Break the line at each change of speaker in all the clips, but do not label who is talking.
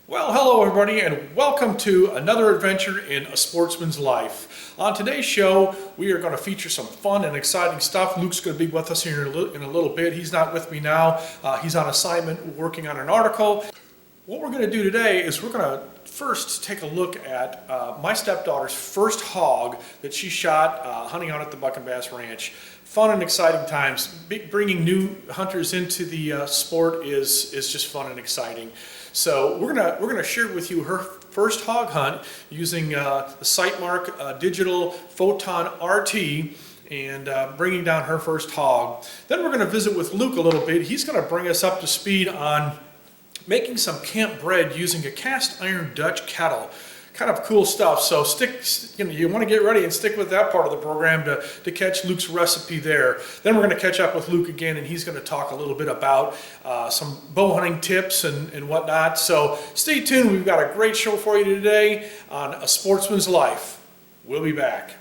Well, hello everybody, and welcome to another adventure in A Sportsman's Life. On today's show, we are going to feature some fun and exciting stuff. Luke's going to be with us here in a little bit. He's not with me now. He's on assignment working on an article. What we're going to do today is we're going to first take a look at my stepdaughter's first hog that she shot hunting out at the Buck and Bass Ranch. Fun and exciting times. Bringing new hunters into the sport is just fun and exciting. So we're gonna share with you her first hog hunt using the Sightmark digital Photon RT and bringing down her first hog. Then we're gonna visit with Luke a little bit. He's gonna bring us up to speed on making some camp bread using a cast iron Dutch kettle. Kind of cool stuff. So you want to get ready and stick with that part of the program to catch Luke's recipe there. Then we're going to catch up with Luke again, and he's going to talk a little bit about some bow hunting tips and whatnot. So stay tuned. We've got a great show for you today on A Sportsman's Life. We'll be back.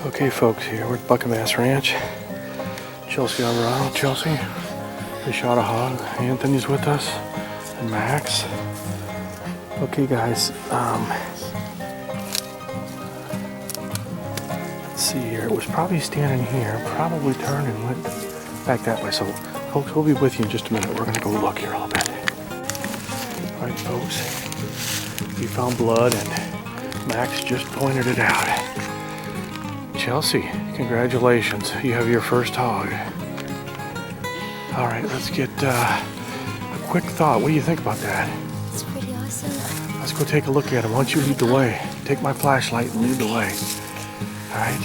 Okay folks, here we're at Buck and Bass Ranch. Chelsea Alvarado, Chelsea. They shot a hog. Anthony's with us. And Max. Okay guys, let's see here. It was probably standing here, probably turned and went back that way. So folks, we'll be with you in just a minute. We're gonna go look here a little bit. Alright folks, we found blood and Max just pointed it out. Chelsea, congratulations. You have your first hog. All right, let's get a quick thought. What do you think about that?
It's pretty awesome.
Let's go take a look at him. Why don't you lead the way? Take my flashlight and lead the way. All right.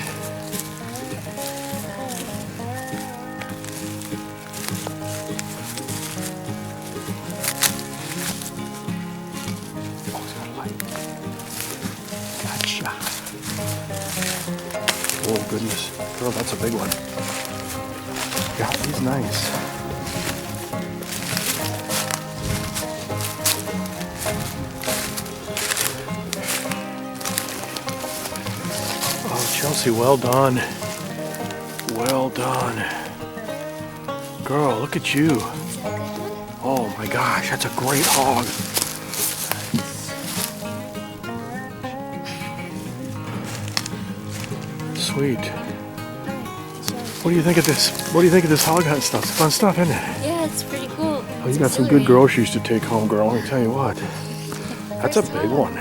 Oh, he's got a light. Gotcha. Oh goodness, girl, that's a big one. Yeah, he's nice. Oh, Chelsea, well done. Well done. Girl, look at you. Oh my gosh, that's a great hog. Sweet. What do you think of this? What do you think of this hog hunt stuff? It's fun stuff, isn't it?
Yeah, it's pretty cool.
Oh, you got some good groceries to take home, girl. Let me tell you what. That's a big one.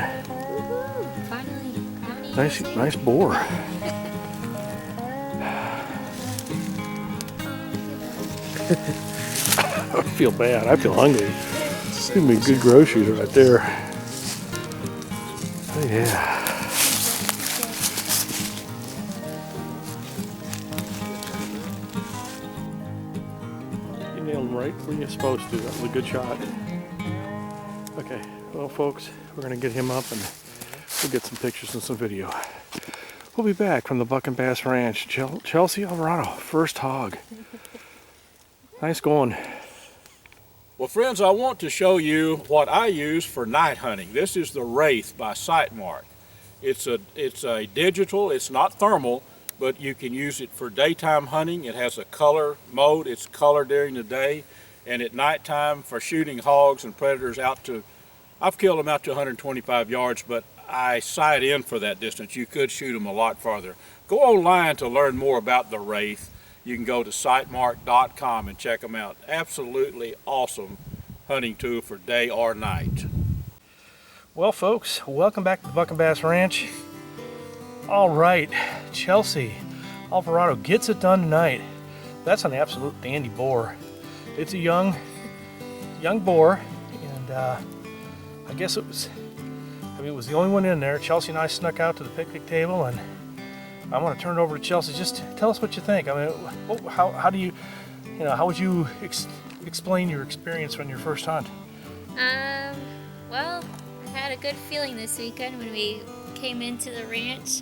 Finally.
Nice boar. I feel bad. I feel hungry. It's gonna be good groceries right there. Oh, yeah. Right where you're supposed to. That was a good shot. Okay, well folks, we're gonna get him up and we'll get some pictures and some video. We'll be back from the Buck and Bass Ranch. Chelsea Alvarado, first hog. Nice going.
Well friends, I want to show you what I use for night hunting. This is the Wraith by Sightmark. It's a digital, it's not thermal, but you can use it for daytime hunting. It has a color mode. It's color during the day, and at nighttime for shooting hogs and predators out to, I've killed them out to 125 yards, but I sight in for that distance. You could shoot them a lot farther. Go online to learn more about the Wraith. You can go to sightmark.com and check them out. Absolutely awesome hunting tool for day or night.
Well, folks, welcome back to the Buck and Bass Ranch. All right, Chelsea Alvarado gets it done tonight. That's an absolute dandy boar. It's a young boar, and I guess it was the only one in there. Chelsea and I snuck out to the picnic table, and I want to turn it over to Chelsea. Just tell us what you think. I mean, how do you, how would you explain your experience on your first hunt?
Well, I had a good feeling this weekend when we came into the ranch.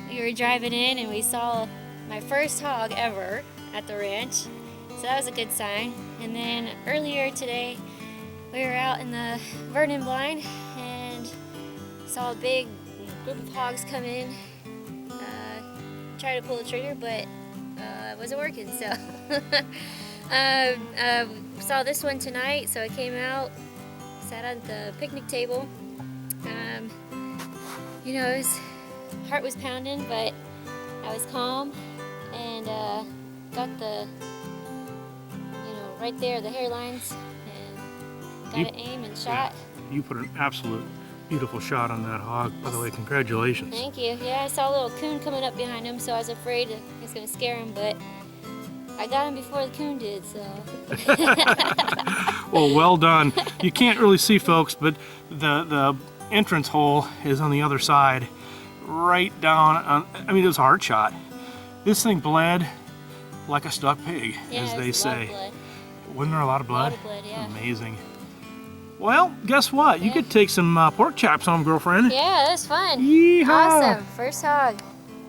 We were driving in and we saw my first hog ever at the ranch. So that was a good sign. And then earlier today, we were out in the Vernon blind and saw a big group of hogs come in. Tried to pull the trigger, but it wasn't working. So saw this one tonight, so I came out, sat at the picnic table. His heart was pounding, but I was calm and got the, right there, the hairlines, and got an aim and shot.
You put an absolute beautiful shot on that hog. By the way, congratulations.
Thank you. Yeah, I saw a little coon coming up behind him, so I was afraid it was going to scare him, but I got him before the coon did, so.
Well done. You can't really see, folks, but the entrance hole is on the other side, right down on, it was a hard shot. This thing bled like a stuck pig,
yeah,
as they say.
Blood.
Wasn't there a lot of blood?
A lot of blood, yeah.
Amazing. Well, guess what? You could take some pork chops home, girlfriend.
Yeah, that was fun.
Yeehaw.
Awesome. First hog.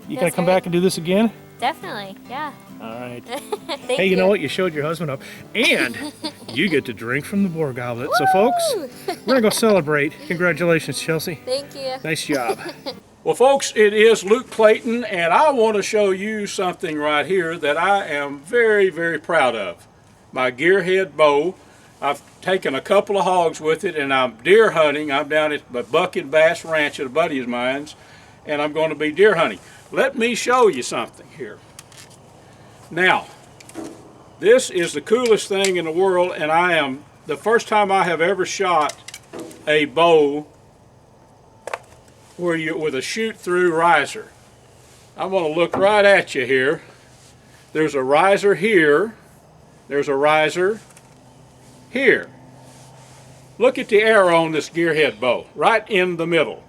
You gotta come back and do this again?
Definitely, yeah.
All right.
Thank
Hey, you know what? You showed your husband up. And you get to drink from the boar goblet. So, folks, we're gonna go celebrate. Congratulations, Chelsea.
Thank you.
Nice job.
Well, folks, it is Luke Clayton, and I want to show you something right here that I am very, very proud of. My gearhead bow. I've taken a couple of hogs with it, and I'm deer hunting. I'm down at the Buck and Bass Ranch at a buddy of mine's, and I'm going to be deer hunting. Let me show you something here. Now, this is the coolest thing in the world, and the first time I have ever shot a bow with a shoot-through riser. I'm going to look right at you here. There's a riser here. There's a riser here. Look at the arrow on this gearhead bow, right in the middle.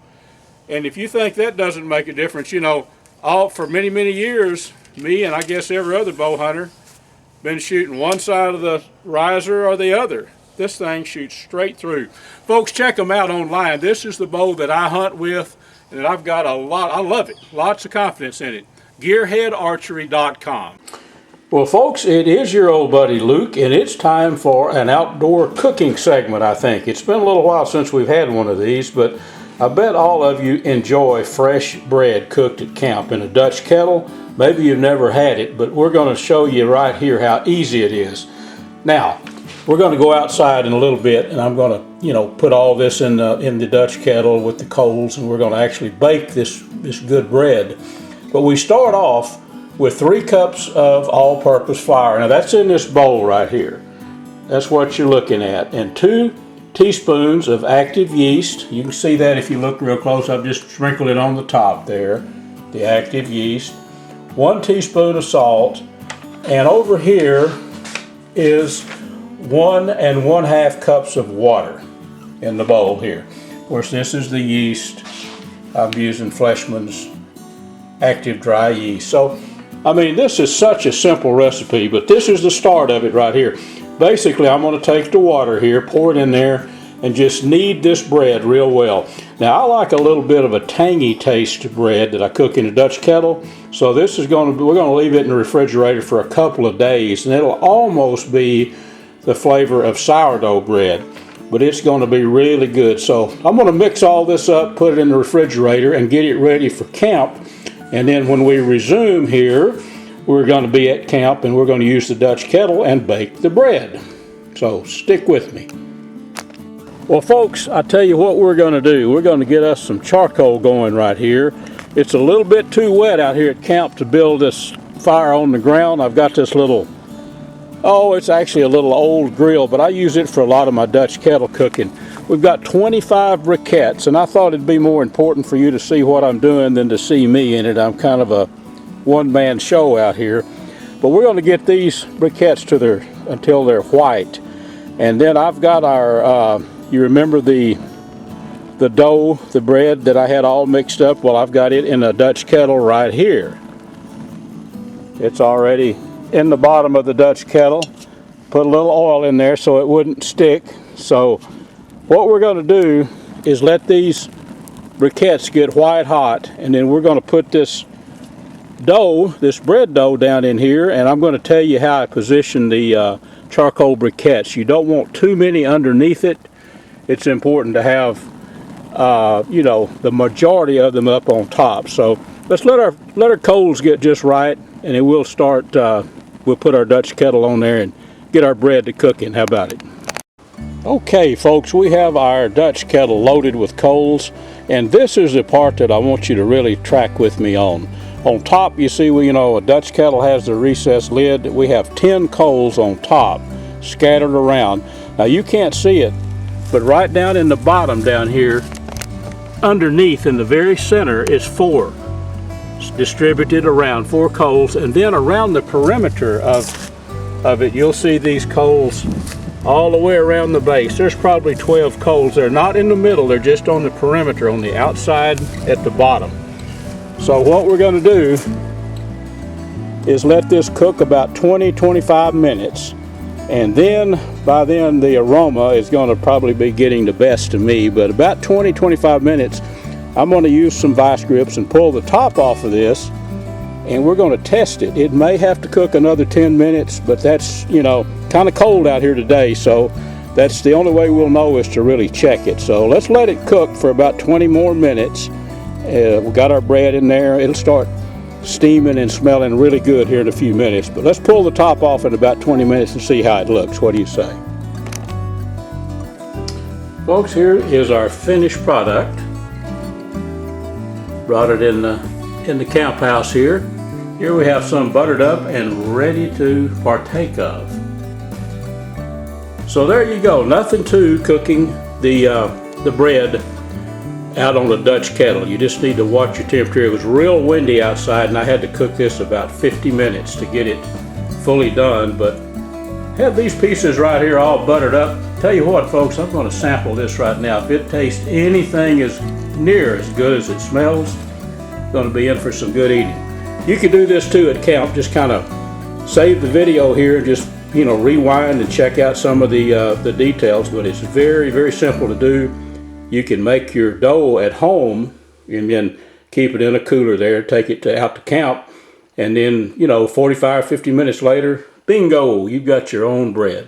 And if you think that doesn't make a difference, for many, many years, me and I guess every other bow hunter been shooting one side of the riser or the other. This thing shoots straight through. Folks, check them out online. This is the bow that I hunt with, and I've got I love it, lots of confidence in it. GearheadArchery.com. Well, folks, it is your old buddy Luke, and it's time for an outdoor cooking segment, I think. It's been a little while since we've had one of these, but I bet all of you enjoy fresh bread cooked at camp in a Dutch kettle. Maybe you've never had it, but we're going to show you right here how easy it is. Now, we're going to go outside in a little bit, and I'm going to, put all this in the Dutch kettle with the coals, and we're going to actually bake this good bread. But we start off with 3 cups of all-purpose flour. Now that's in this bowl right here. That's what you're looking at. And 2 teaspoons of active yeast. You can see that if you look real close. I've just sprinkled it on the top there, the active yeast. 1 teaspoon of salt. And over here is 1 1/2 cups of water in the bowl here. Of course, this is the yeast. I'm using Fleshman's active dry yeast. So, this is such a simple recipe, but this is the start of it right here. Basically, I'm going to take the water here, pour it in there, and just knead this bread real well. Now, I like a little bit of a tangy taste to bread that I cook in a Dutch kettle. So we're going to leave it in the refrigerator for a couple of days, and it'll almost be the flavor of sourdough bread, but it's going to be really good. So I'm going to mix all this up, put it in the refrigerator, and get it ready for camp. And then when we resume here, we're going to be at camp, and we're going to use the Dutch kettle and bake the bread. So stick with me. Well, folks, I tell you what we're going to do. We're going to get us some charcoal going right here. It's a little bit too wet out here at camp to build this fire on the ground. I've got this little, it's actually a little old grill, but I use it for a lot of my Dutch kettle cooking. We've got 25 briquettes, and I thought it'd be more important for you to see what I'm doing than to see me in it. I'm kind of a one-man show out here. But we're going to get these briquettes until they're white. And then I've got our, you remember the dough, the bread that I had all mixed up? Well, I've got it in a Dutch kettle right here. It's already in the bottom of the Dutch kettle. Put a little oil in there so it wouldn't stick. So what we're going to do is let these briquettes get white hot, and then we're going to put this dough, this bread dough, down in here, and I'm going to tell you how I position the charcoal briquettes. You don't want too many underneath it. It's important to have the majority of them up on top. So let's let our coals get just right, and then we'll start. We'll put our Dutch kettle on there and get our bread to cooking. How about it? Okay, folks, we have our Dutch kettle loaded with coals, and this is the part that I want you to really track with me on. On top, you see, a Dutch kettle has the recessed lid. We have 10 coals on top, scattered around. Now, you can't see it, but right down in the bottom down here, underneath in the very center is 4. It's distributed around 4 coals, and then around the perimeter of it, you'll see these coals all the way around the base. There's probably 12 coals. They're not in the middle, they're just on the perimeter, on the outside at the bottom. So what we're going to do is let this cook about 20-25 minutes, and then by then the aroma is going to probably be getting the best of me. But about 20-25 minutes, I'm going to use some vice grips and pull the top off of this, and we're going to test it. It may have to cook another 10 minutes, but that's kind of cold out here today, so that's the only way we'll know, is to really check it. So let's let it cook for about 20 more minutes. We got our bread in there. It'll start steaming and smelling really good here in a few minutes, but let's pull the top off in about 20 minutes and see how it looks. What do you say? Folks, here is our finished product. Brought it in the camp house here. Here we have some buttered up and ready to partake of. So there you go. Nothing to cooking the bread out on the Dutch kettle. You just need to watch your temperature. It was real windy outside, and I had to cook this about 50 minutes to get it fully done. But have these pieces right here all buttered up. Tell you what, folks, I'm going to sample this right now. If it tastes anything as near as good as it smells, it's going to be in for some good eating. You can do this too at camp. Just kind of save the video here and just rewind and check out some of the details. But it's very, very simple to do. You can make your dough at home and then keep it in a cooler there, take it out to camp, and then 45, 50 minutes later, bingo, you've got your own bread.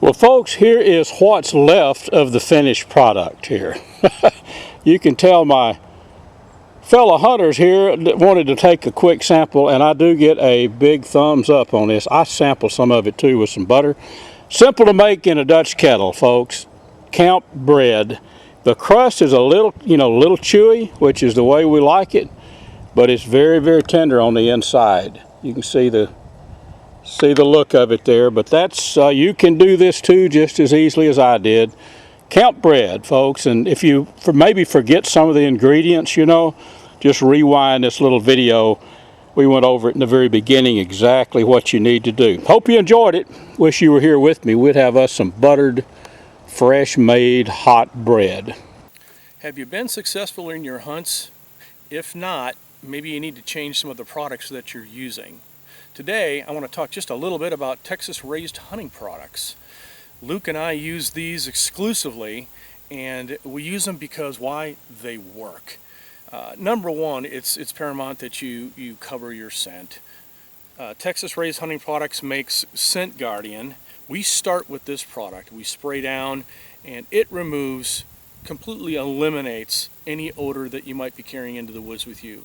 Well, folks, here is what's left of the finished product here. You can tell my fellow hunters here wanted to take a quick sample, and I do get a big thumbs up on this. I sampled some of it too with some butter. Simple to make in a Dutch kettle, folks. Camp bread. The crust is a little chewy, which is the way we like it, but it's very, very tender on the inside. You can see the look of it there, but that's you can do this too just as easily as I did. Camp bread, folks, and if you maybe forget some of the ingredients, just rewind this little video. We went over it in the very beginning, exactly what you need to do. Hope you enjoyed it. Wish you were here with me. We'd have us some buttered, fresh made hot bread.
Have you been successful in your hunts? If not, maybe you need to change some of the products that you're using. Today, I want to talk just a little bit about Texas raised hunting products. Luke and I use these exclusively, and we use them because why? They work. Number one, it's paramount that you cover your scent. Texas raised hunting products makes Scent Guardian. We start with this product. We spray down, and it completely eliminates any odor that you might be carrying into the woods with you.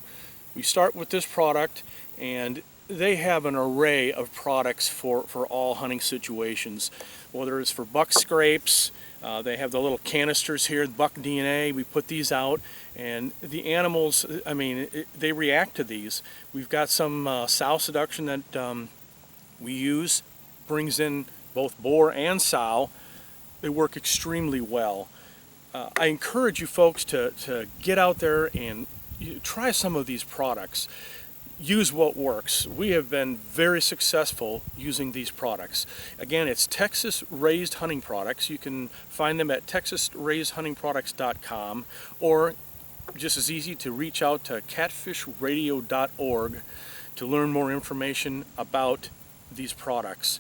We start with this product, and they have an array of products for all hunting situations, whether it's for buck scrapes, They have the little canisters here, buck DNA. We put these out, and the animals, I mean, they react to these. We've got some sow seduction that we use, brings in both boar and sow. They work extremely well. I encourage you folks to get out there and try some of these products. Use what works. We have been very successful using these products. Again, it's Texas Raised Hunting Products. You can find them at texasraisedhuntingproducts.com, or just as easy to reach out to catfishradio.org to learn more information about these products.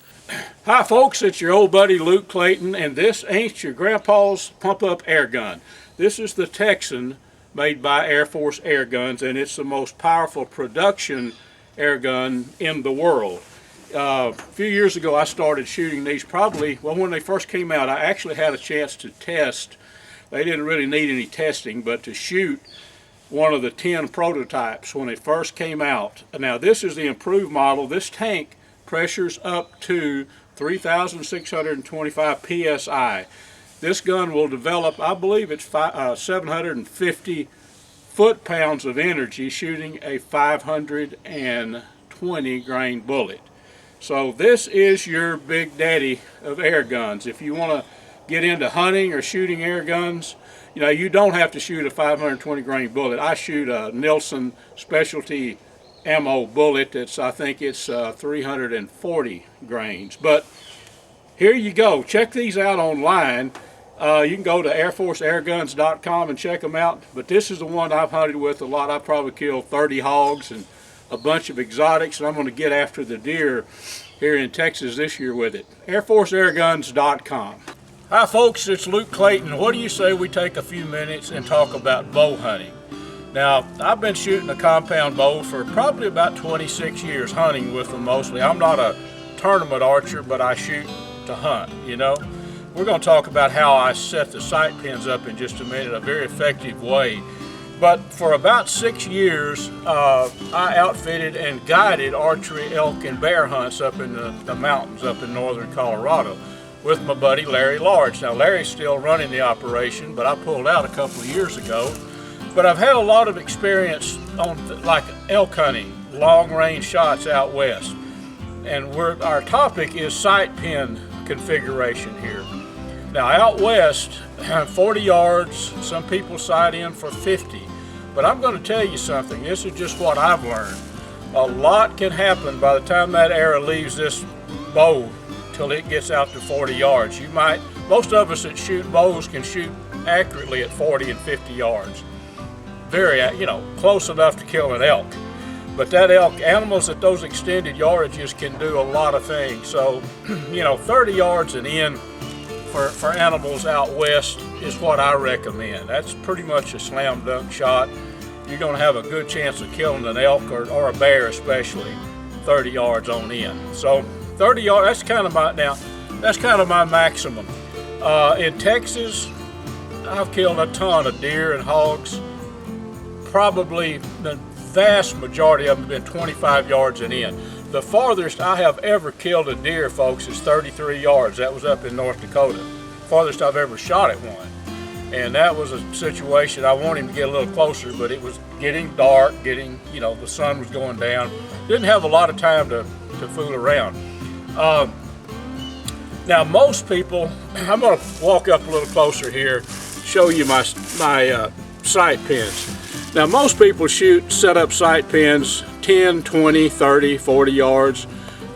Hi folks, it's your old buddy Luke Clayton, and this ain't your grandpa's pump-up air gun. This is the Texan, made by Air Force Air Guns, and it's the most powerful production air gun in the world. A few years ago I started shooting these, when they first came out. I actually had a chance to test. They didn't really need any testing, but to shoot one of the 10 prototypes when it first came out. Now this is the improved model. This tank pressures up to 3,625 psi. This gun will develop, I believe it's 750 foot-pounds of energy shooting a 520 grain bullet. So this is your big daddy of air guns. If you want to get into hunting or shooting air guns, you know, you don't have to shoot a 520 grain bullet. I shoot a Nielsen specialty ammo bullet I think it's 340 grains. But here you go. Check these out online. You can go to airforceairguns.com and check them out, but this is the one I've hunted with a lot. I've probably killed 30 hogs and a bunch of exotics, and I'm going to get after the deer here in Texas this year with it. airforceairguns.com. Hi folks, it's Luke Clayton. What do you say we take a few minutes and talk about bow hunting? Now, I've been shooting a compound bow for probably about 26 years, hunting with them mostly. I'm not a tournament archer, but I shoot to hunt, you know. We're going to talk about how I set the sight pins up in just a minute, a very effective way. But for about 6 years, I outfitted and guided archery, elk, and bear hunts up in the mountains up in northern Colorado with my buddy Larry Large. Now, Larry's still running the operation, but I pulled out a couple of years ago. But I've had a lot of experience on like elk hunting, long-range shots out west. And our topic is sight pin configuration here. Now out west, 40 yards, some people sight in for 50. But I'm going to tell you something, this is just what I've learned. A lot can happen by the time that arrow leaves this bow till it gets out to 40 yards. Most of us that shoot bows can shoot accurately at 40 and 50 yards. Very, close enough to kill an elk. But that elk, animals at those extended yardages can do a lot of things. So, 30 yards and in for animals out west is what I recommend. That's pretty much a slam dunk shot. You're going to have a good chance of killing an elk or a bear, especially 30 yards on in. So 30 yards, that's kind of my maximum. In Texas, I've killed a ton of deer and hogs. Probably the vast majority of them have been 25 yards and in. The farthest I have ever killed a deer, folks, is 33 yards. That was up in North Dakota. Farthest I've ever shot at one. And that was a situation, I wanted him to get a little closer, but it was getting dark, the sun was going down. Didn't have a lot of time to fool around. Now most people, I'm going to walk up a little closer here, show you my sight pins. Now most people set up sight pins 10, 20, 30, 40 yards.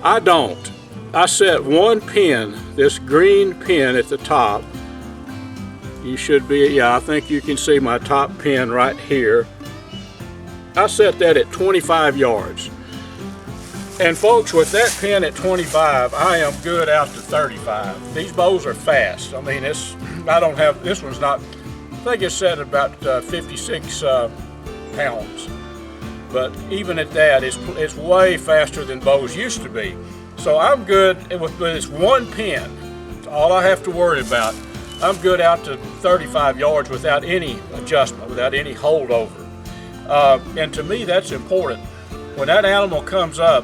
I don't. I set one pin, this green pin at the top. You should be, I think you can see my top pin right here. I set that at 25 yards. And folks, with that pin at 25, I am good out to 35. These bows are fast. I mean, this one's not, I think it's set at about 56 pounds. But even at that, it's way faster than bows used to be. So I'm good with this one pin. It's all I have to worry about. I'm good out to 35 yards without any adjustment, without any holdover. And to me, that's important. When that animal comes up,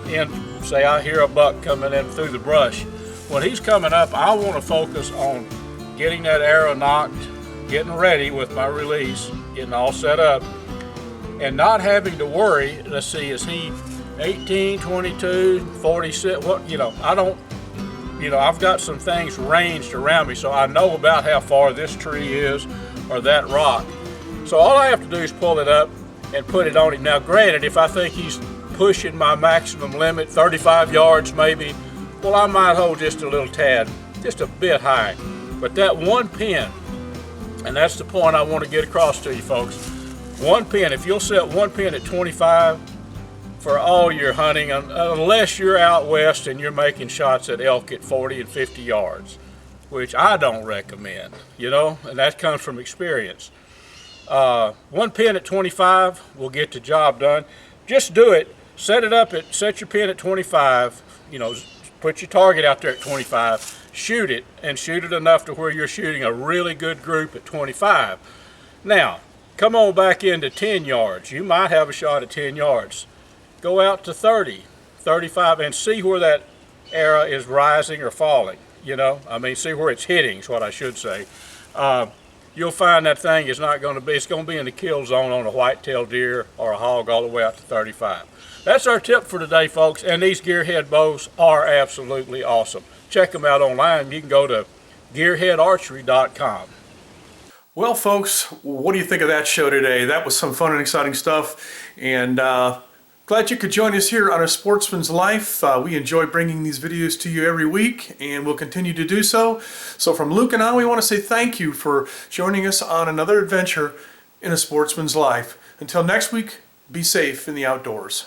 and say I hear a buck coming in through the brush, when he's coming up, I want to focus on getting that arrow nocked, getting ready with my release, getting all set up, and not having to worry. Let's see, is he 18, 22, 46? What, I don't, I've got some things ranged around me, so I know about how far this tree is or that rock. So all I have to do is pull it up and put it on him. Now, granted, if I think he's pushing my maximum limit, 35 yards maybe, well, I might hold just a little tad, just a bit high. But that one pin, and that's the point I want to get across to you folks. One pin, if you'll set one pin at 25 for all your hunting, unless you're out west and you're making shots at elk at 40 and 50 yards, which I don't recommend, and that comes from experience. One pin at 25 will get the job done. Just do it. Set your pin at 25, put your target out there at 25, shoot it, and shoot it enough to where you're shooting a really good group at 25. Now, come on back into 10 yards. You might have a shot at 10 yards. Go out to 30, 35, and see where that arrow is rising or falling. See where it's hitting is what I should say. You'll find that thing is not going to be, it's going to be in the kill zone on a white-tailed deer or a hog all the way out to 35. That's our tip for today, folks, and these gearhead bows are absolutely awesome. Check them out online. You can go to gearheadarchery.com.
Well, folks, what do you think of that show today? That was some fun and exciting stuff, and glad you could join us here on A Sportsman's Life. We enjoy bringing these videos to you every week, and we'll continue to do so. So from Luke and I, we want to say thank you for joining us on another adventure in A Sportsman's Life. Until next week, be safe in the outdoors.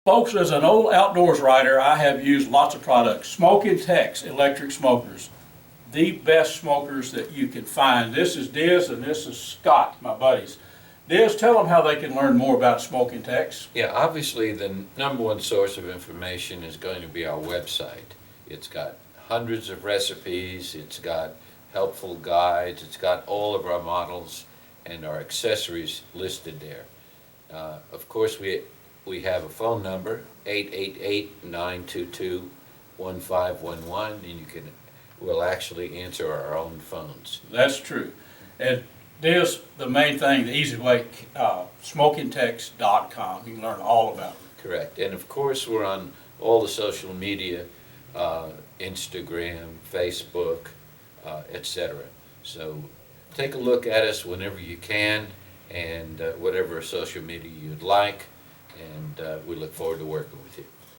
Folks, as an old outdoors writer, I have used lots of products. Smoke and Tex electric smokers, the best smokers that you can find. This is Diz and this is Scott, my buddies. Diz, tell them how they can learn more about Smoke and Tex.
Yeah, obviously the number one source of information is going to be our website. It's got hundreds of recipes, it's got helpful guides, it's got all of our models and our accessories listed there. Of course, we have a phone number, 888-922-1511, and we'll actually answer our own phones.
That's true. And Diz, the main thing, the easy way, smokingtex.com. You can learn all about it.
Correct. And of course, we're on all the social media, Instagram, Facebook, etc. So take a look at us whenever you can, and whatever social media you'd like, and we look forward to working with you.